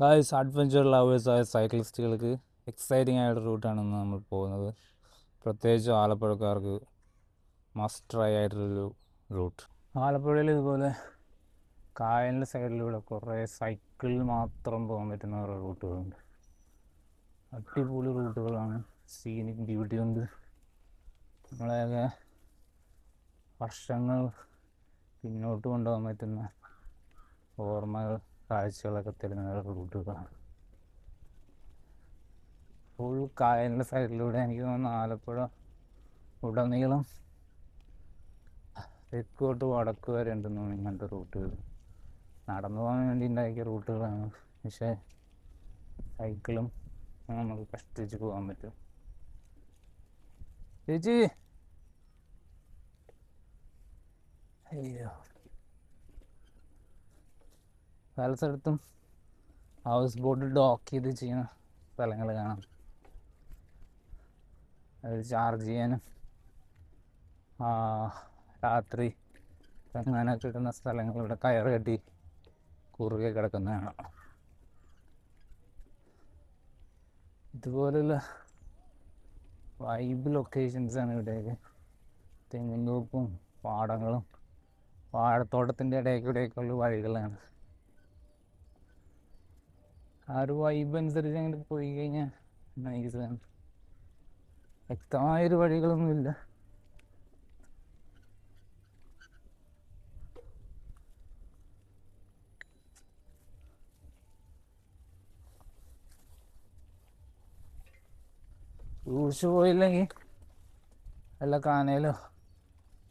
Guys, adventure ലവേഴ്സായ സൈക്ലിസ്റ്റുകൾക്ക് exciting ആയിട്ട് റൂട്ടാണ് നമ്മൾ പോകുന്നത്. പ്രത്യേകിച്ച് ആലപ്പുഴക്കാർക്ക് മസ്റ്റ് ട്രൈ ആയിട്ടുള്ളൊരു റൂട്ട്. ആലപ്പുഴയിൽ ഇതുപോലെ കായലിൻ്റെ സൈഡിലൂടെ കുറേ സൈക്കിളിൽ മാത്രം പോകാൻ പറ്റുന്ന കുറേ റൂട്ടുകളുണ്ട്. അടിപൊളി റൂട്ടുകളാണ്, സീനിക് ബ്യൂട്ടി ഉണ്ട്. നമ്മളെയൊക്കെ വർഷങ്ങൾ പിന്നോട്ട് കൊണ്ടുപോകാൻ പറ്റുന്ന ഓർമ്മകൾ, കാഴ്ചകളൊക്കെ തരുന്ന റൂട്ടുകളാണ്. ഫുൾ കായലിൻ്റെ സൈഡിലൂടെ എനിക്ക് തോന്നുന്നു ആലപ്പുഴ ഉടനീളം തെക്കോട്ട് വടക്ക് വരെ ഉണ്ടെന്ന് തോന്നുന്നു ഇങ്ങനത്തെ റൂട്ടുകൾ. നടന്നു പോകാൻ വേണ്ടി ഉണ്ടാക്കിയ റൂട്ടുകളാണ്, പക്ഷേ സൈക്കിളും നമുക്ക് കഷ്ടിച്ച് പോകാൻ പറ്റും. ചേച്ചി, അയ്യോ, പല സ്ഥലത്തും ഹൗസ് ബോട്ട് ഡോക്ക് ചെയ്ത് ചെയ്യുന്ന സ്ഥലങ്ങൾ കാണാം. അത് ചാർജ് ചെയ്യാനും രാത്രി തങ്ങാനൊക്കെ കിട്ടുന്ന സ്ഥലങ്ങളിവിടെ കയറ് കെട്ടി കുറുകെ കിടക്കുന്നതാണ്. ഇതുപോലുള്ള വൈബ് ലൊക്കേഷൻസാണ് ഇവിടെയൊക്കെ. തെങ്ങിൻതോപ്പും പാടങ്ങളും വാഴത്തോട്ടത്തിൻ്റെ ഇടയ്ക്കൂടെയൊക്കെയുള്ള വഴികളാണ്. ആ ഒരു വൈബ് അനുസരിച്ച് അങ്ങോട്ട് പോയി കഴിഞ്ഞാൽ നൈസാണ്. വ്യക്തമായൊരു വഴികളൊന്നുമില്ല. സൂക്ഷിച്ചു പോയില്ലെങ്കിൽ വല്ല കാനയിലോ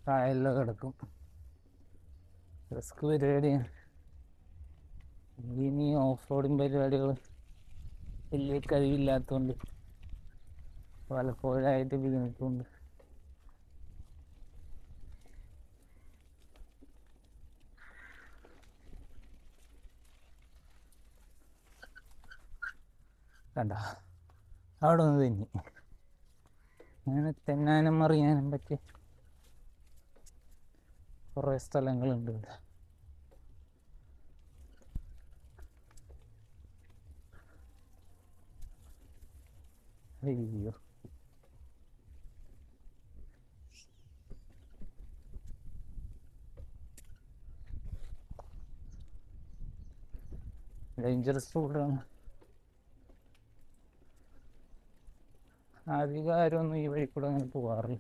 കായലിലോ കിടക്കും. റിസ്ക് പരിപാടിയാണ്. ഇനി ഓഫ് റോഡിങ് പരിപാടികൾ വലിയ കഴിവില്ലാത്തതുകൊണ്ട് പലപ്പോഴായിട്ട് ബുദ്ധിമുട്ടുണ്ട്. കണ്ട, അവിടെ ഒന്ന് തെന്നി. അങ്ങനെ തെന്നാനും അറിയാനും പറ്റിയ കുറേ സ്ഥലങ്ങളുണ്ട് ഇവിടെ. അയ്യോ, ഡേഞ്ചറസ് റൂട്ടാണ്. അധികം ആരൊന്നും ഈ വഴി കൂടെ അങ്ങനെ പോകാറില്ല.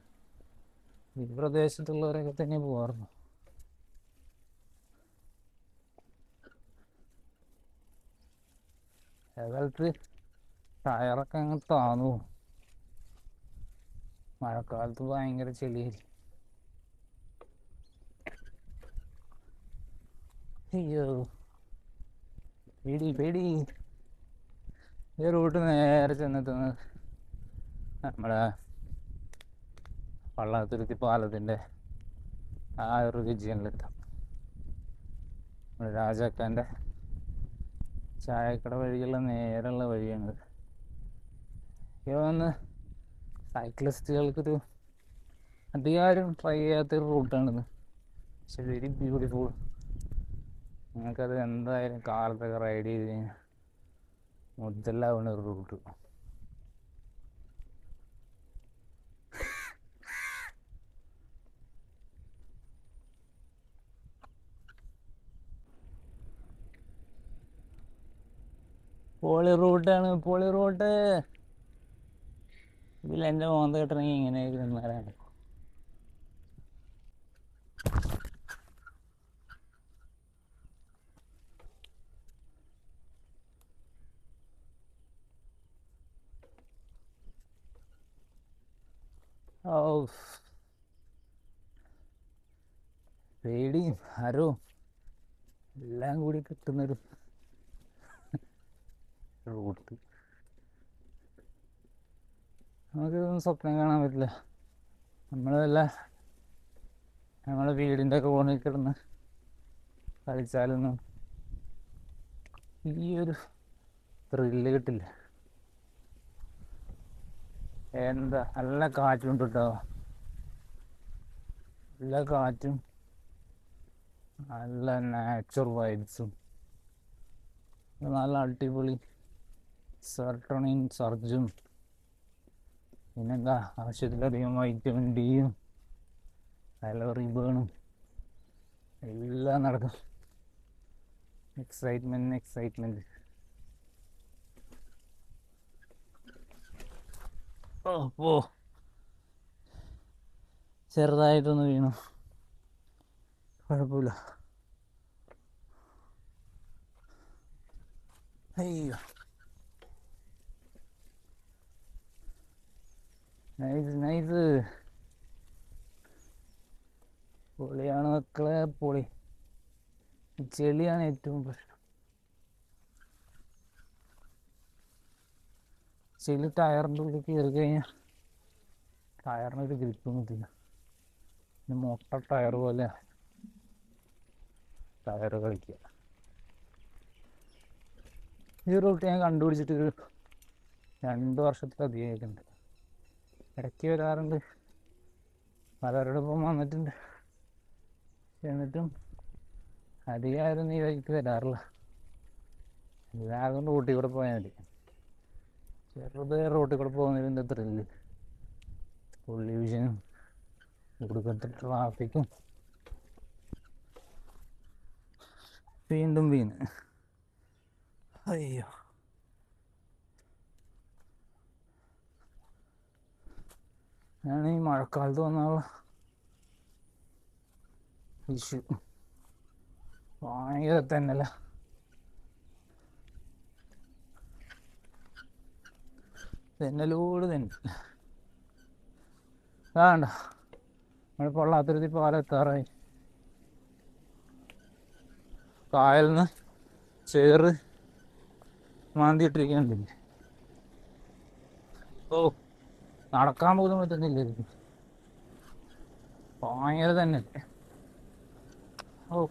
ഈ പ്രദേശത്തുള്ളവരൊക്കെ തന്നെ പോകാറുള്ളൂ. ഏതായാലും ടയറൊക്കെ അങ്ങ് താന്നു. മഴക്കാലത്ത് ഭയങ്കര ചെളിയായിരിക്കും. അയ്യോ, പേടി പേടി. ഈ റൂട്ട് നേരെ ചെന്നെത്തുന്നത് നമ്മുടെ പള്ളാത്തുരുത്തി പാലത്തിൻ്റെ ആ ഒരു റീജിയനിലെത്താം. രാജാക്കാൻ്റെ ചായക്കട വഴിയുള്ള നേരെയുള്ള വഴിയാണിത്. ഇവന്ന് സൈക്ലിസ്റ്റുകൾക്കൊരു അധികാരം ട്രൈ ചെയ്യാത്തൊരു റൂട്ടാണിത്. പക്ഷെ വെരി ബ്യൂട്ടിഫുൾ. നിങ്ങൾക്കത് എന്തായാലും കാലത്തൊക്കെ റൈഡ് ചെയ്ത് കഴിഞ്ഞാൽ മുതലാവുന്ന ഒരു റൂട്ട്. പോളി റൂട്ടാണ്, പോളി റൂട്ട്. ഇതിൽ എൻ്റെ മോന്ത കിട്ടണമെങ്കിൽ ഇങ്ങനെയൊക്കെ നിന്നാലാണ്. ഓ, പേടിയും ഹരവും എല്ലാം കൂടി കിട്ടുന്നൊരു റൂട്ട്. നമുക്കിതൊന്നും സ്വപ്നം കാണാൻ പറ്റില്ല. നമ്മളല്ല നമ്മളെ വീടിൻ്റെ ഒക്കെ കോണിൽ കിടന്ന് കളിച്ചാലൊന്നും ഈ ഒരു ത്രില്ല് കിട്ടില്ല. എന്താ നല്ല കാറ്റുണ്ട് കേട്ടോ, നല്ല കാറ്റും നല്ല നാച്ചുറൽ വൈബ്സും നല്ല അടിപൊളി സെറട്ടോണിൻ സർജും പിന്നെന്താ ആവശ്യത്തിലധികം വൈറ്റമിൻ ഡിയും കലോറി ബേണും എല്ലാം നടക്കും. എക്സൈറ്റ്മെന്റ്. ഓ ചെറുതായിട്ടൊന്ന് വീണു, കുഴപ്പമില്ല. അയ്യോ നൈസ് പൊളിയാണ് മക്കളെ, പൊളി. ചെളിയാണ് ഏറ്റവും പ്രശ്നം. ചെളി ടയറിൻ്റെ ഉള്ളിൽ കയറി കഴിഞ്ഞാൽ ടയറിനൊരു ഗ്രിപ്പൊന്നും കിട്ടില്ല. പിന്നെ മൊട്ട ടയർ പോലെ ടയർ കളിക്കുക. ഈ റൂട്ട് ഞാൻ കണ്ടുപിടിച്ചിട്ട് ഒരു 2 വർഷത്തിലധികമായിട്ടുണ്ട്. ഇടയ്ക്ക് വരാറുണ്ട്, പലരോടൊപ്പം വന്നിട്ടുണ്ട്. എന്നിട്ടും അധികമായിരുന്നു ഈ വഴിക്ക് വരാറില്ല. എല്ലാവരും റൂട്ടിൽ കൂടെ പോയാൽ മതി. ചെറുത് റോട്ടിൽ കൂടെ പോകുന്നതിൻ്റെ ത്രില്ല്, പൊല്യൂഷനും ഒടുക്കത്തെ ട്രാഫിക്കും. വീണ്ടും വീണ്. അയ്യോ ഞാൻ ഈ മഴക്കാലത്ത് വന്നുള്ള ഇഷ്യൂ ഭയങ്കര തന്നെയല്ല. തെന്നലോട് തന്നെ വേണ്ട. നമ്മൾ പൊള്ളാത്തുരുത്തി പാലെത്താറായി. കായലിൽ നിന്ന് ചേറ് മാന്തിയിട്ടിരിക്കുന്നുണ്ട്. ഓ നടക്കാൻ പോലും പറ്റുന്നില്ല, ഭയങ്കര തന്നെ. ഓ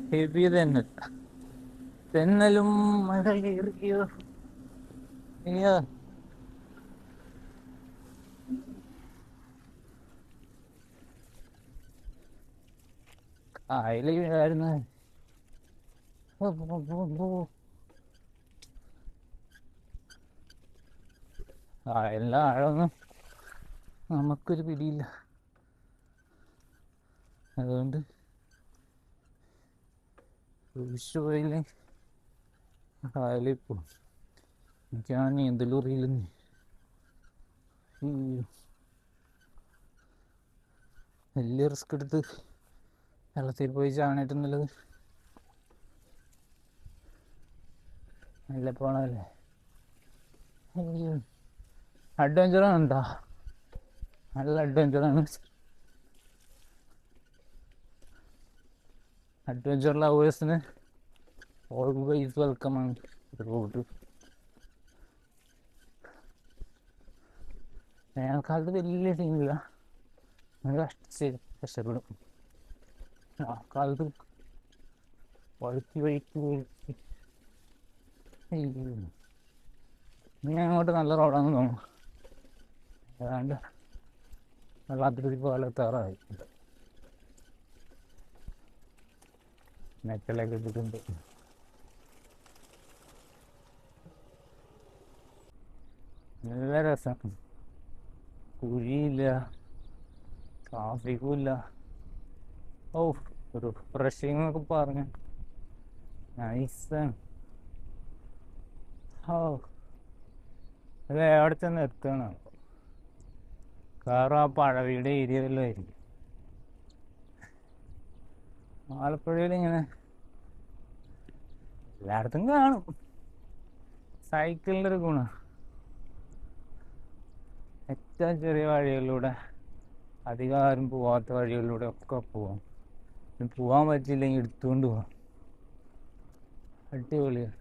ഹെവി തന്നെ, തെന്നലും മഴ കയറിയോ. അയ്യോ കായല് വീഴായിരുന്നു. കായലിൻ്റെ ആഴമൊന്നും നമുക്കൊരു പിടിയില്ല. അതുകൊണ്ട് ഒഴിച്ചു പോയില്ലേ കായലിൽ പോകും. എനിക്കാ നീന്തലും അറിയില്ലെന്ന്. വലിയ റിസ്ക് എടുത്ത് വെള്ളത്തിൽ പോയി ചാണേറ്റം നല്ലത് നല്ല പോണല്ലേ. അയ്യോ അഡ്വഞ്ചറാണ് കേട്ടോ, നല്ല അഡ്വഞ്ചറാണ്. അഡ്വഞ്ചർ ലവേഴ്സിന് ഓൾവേസ് വെൽക്കം ആണ് റോഡ്. വേനൽക്കാലത്ത് വലിയ സീനില്ല, കഷ്ടപ്പെടും. മഴക്കാലത്ത് വഴുക്കി ഇനി അങ്ങോട്ട് നല്ല റോഡാണെന്ന് തോന്നുന്നു. ഏതാണ്ട് വെള്ളാത്തിരി പോലെ എത്താറായി. നെറ്റലൊക്കെ ഇട്ടിട്ടുണ്ട്. നല്ല രസം, കുഴിയില്ല, ട്രാഫിക്കും ഇല്ല. ഓ ഒരു ഫ്രഷിങ് എന്നൊക്കെ പറഞ്ഞ നൈസാണ്. ഓ അത് എവിടെ ചെന്ന് എത്തണം. കാരണം ആ പഴവിയുടെ ഏരിയ വല്ലതും ആയിരിക്കും. ആലപ്പുഴയിൽ ഇങ്ങനെ എല്ലായിടത്തും കാണും. സൈക്കിളിൻ്റെ ഒരു ഗുണം ഏറ്റവും ചെറിയ വഴികളിലൂടെ, അധികം ആരും പോവാത്ത വഴികളിലൂടെ ഒക്കെ പോവാം. പോവാൻ പറ്റില്ലെങ്കിൽ എടുത്തുകൊണ്ട് പോവാം. അടിപൊളിയാണ്.